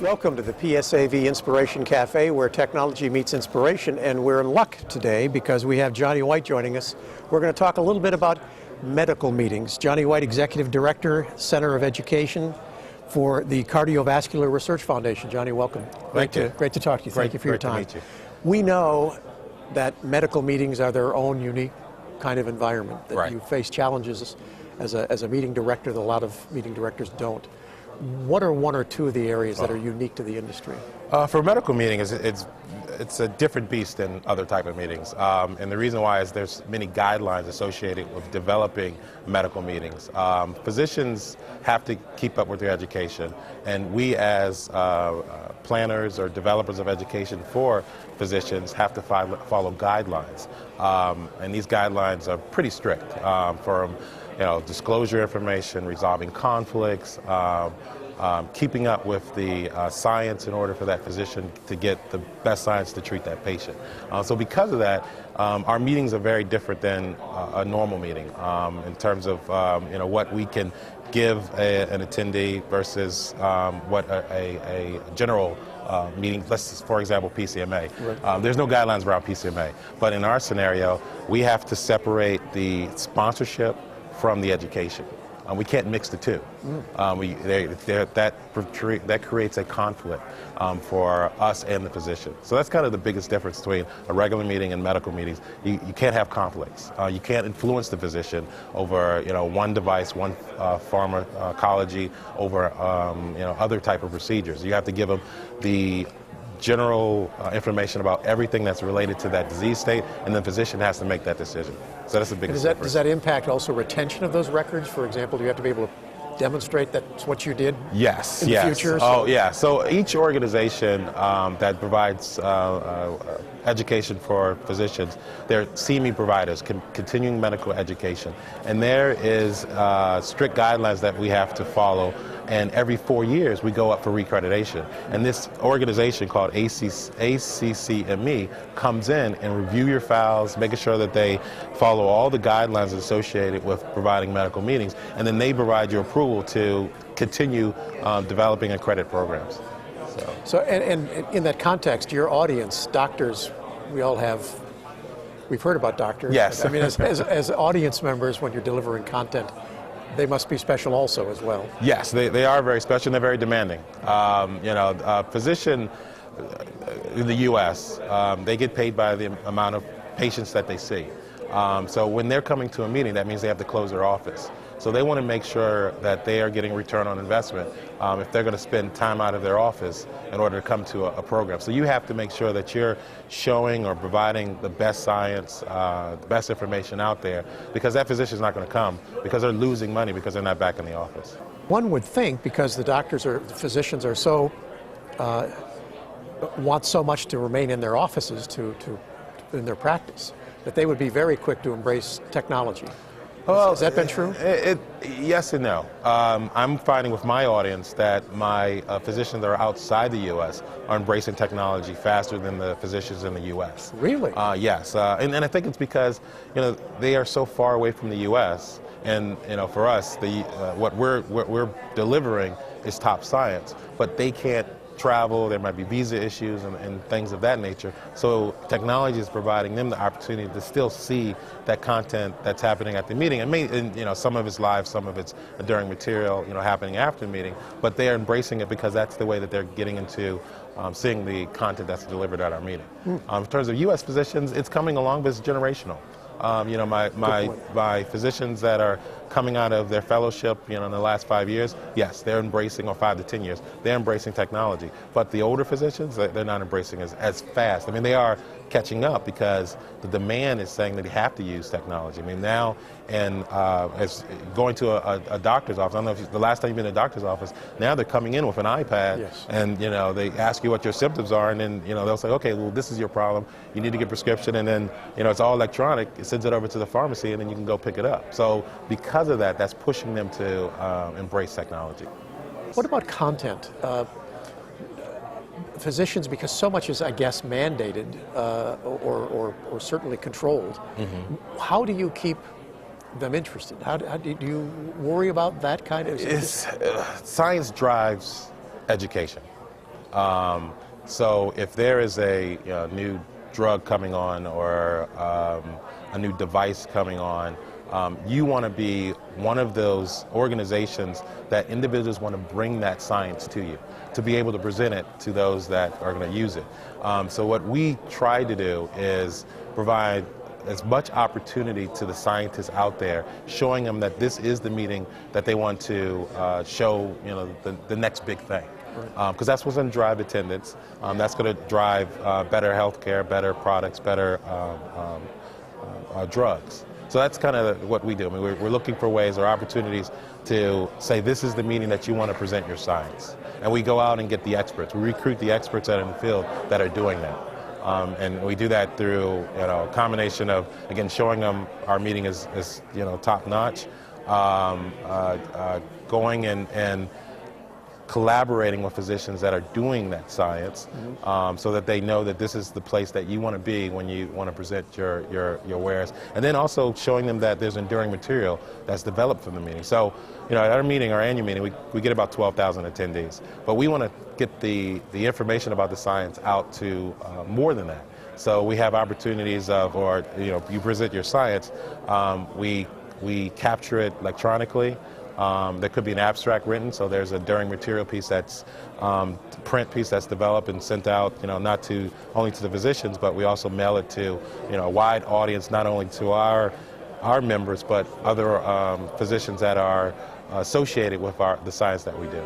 Welcome to the PSAV Inspiration Cafe, where technology meets inspiration, and we're in luck today because we have Johnnie White joining us. We're going to talk a little bit about medical meetings. Johnnie White, Executive Director, Center of Education for the Cardiovascular Research Foundation. Johnnie, welcome. Great to talk to you. Thank you for your time. Great to meet you. We know that medical meetings are their own unique kind of environment, that you face challenges as a meeting director that a lot of meeting directors don't. What are one or two of the areas that are unique to the industry? For a medical meeting, it's a different beast than other type of meetings. And the reason why is there's many guidelines associated with developing medical meetings. Physicians have to keep up with their education, and we as planners or developers of education for physicians have to follow guidelines. And these guidelines are pretty strict from disclosure information, resolving conflicts, keeping up with the science in order for that physician to get the best science to treat that patient. So because of that, our meetings are very different than a normal meeting in terms of what we can give an attendee versus what a general meeting, for example, PCMA. Right. There's no guidelines around PCMA, but in our scenario, we have to separate the sponsorship from the education. We can't mix the two. That creates a conflict for us and the physician. So that's kind of the biggest difference between a regular meeting and medical meetings. You can't have conflicts. You can't influence the physician over one device, one pharmacology, over other type of procedures. You have to give them the general information about everything that's related to that disease state, and the physician has to make that decision. So that's the biggest difference. Does that impact also retention of those records? For example, do you have to be able to demonstrate that's what you did in the future? Oh, yeah. So each organization that provides education for physicians, they're CME providers, continuing medical education. And there is strict guidelines that we have to follow. And every 4 years, we go up for reaccreditation. And this organization called ACCME comes in and review your files, making sure that they follow all the guidelines associated with providing medical meetings. And then they provide you approval to continue developing and credit programs. So and in that context, your audience, doctors, we've heard about doctors. Yes. I mean, as audience members, when you're delivering content, they must be special also as well. Yes, they are very special and they're very demanding. A physician in the U.S., they get paid by the amount of patients that they see. So when they're coming to a meeting, that means they have to close their office. So they want to make sure that they are getting return on investment if they're going to spend time out of their office in order to come to a program. So you have to make sure that you're showing or providing the best science, the best information out there, because that physician is not going to come because they're losing money because they're not back in the office. One would think, because the physicians are so want so much to remain in their offices in their practice, that they would be very quick to embrace technology. Well, has that been true? Yes and no. I'm finding with my audience that my physicians that are outside the U.S. are embracing technology faster than the physicians in the U.S. Really? Yes, and I think it's because they are so far away from the U.S. and for us, what we're delivering is top science, but they can't travel, there might be visa issues and things of that nature. So technology is providing them the opportunity to still see that content that's happening at the meeting. And some of it's live, some of it's during material, happening after the meeting. But they are embracing it because that's the way that they're getting into seeing the content that's delivered at our meeting. In terms of U.S. physicians, it's coming along, but it's generational. My physicians that are coming out of their fellowship, in the last 5 years, yes, they're embracing, or 5 to 10 years, they're embracing technology. But the older physicians, they're not embracing as fast. I mean, they are catching up because the demand is saying that they have to use technology. I mean, now, and as going to a doctor's office, I don't know if the last time you've been to a doctor's office, now they're coming in with an iPad, yes. And they ask you what your symptoms are, and then they'll say, okay, well, this is your problem, you need to get a prescription, and then it's all electronic, it sends it over to the pharmacy, and then you can go pick it up. So because of that, that's pushing them to embrace technology. What about content? Physicians, because so much is, I guess, mandated or certainly controlled, how do you keep them interested? How do you worry about that kind of? Science drives education. So if there is a new drug coming on or a new device coming on, you want to be one of those organizations that individuals want to bring that science to you, to be able to present it to those that are going to use it. So what we try to do is provide as much opportunity to the scientists out there, showing them that this is the meeting that they want to show, the next big thing. Because that's what's going to drive attendance. That's going to drive better healthcare, better products, better drugs. So that's kind of what we do. I mean, we're looking for ways or opportunities to say this is the meeting that you want to present your science. And we go out and get the experts. We recruit the experts out in the field that are doing that. And we do that through a combination of, again, showing them our meeting is top notch, going and collaborating with physicians that are doing that science, so that they know that this is the place that you want to be when you want to present your wares. And then also showing them that there's enduring material that's developed from the meeting. So, at our meeting, our annual meeting, we get about 12,000 attendees. But we want to get the information about the science out to more than that. So we have opportunities of, you present your science, we capture it electronically. There could be an abstract written, so there's a enduring material piece that's print piece that's developed and sent out, not only to the physicians, but we also mail it to a wide audience, not only to our members, but other physicians that are associated with the science that we do.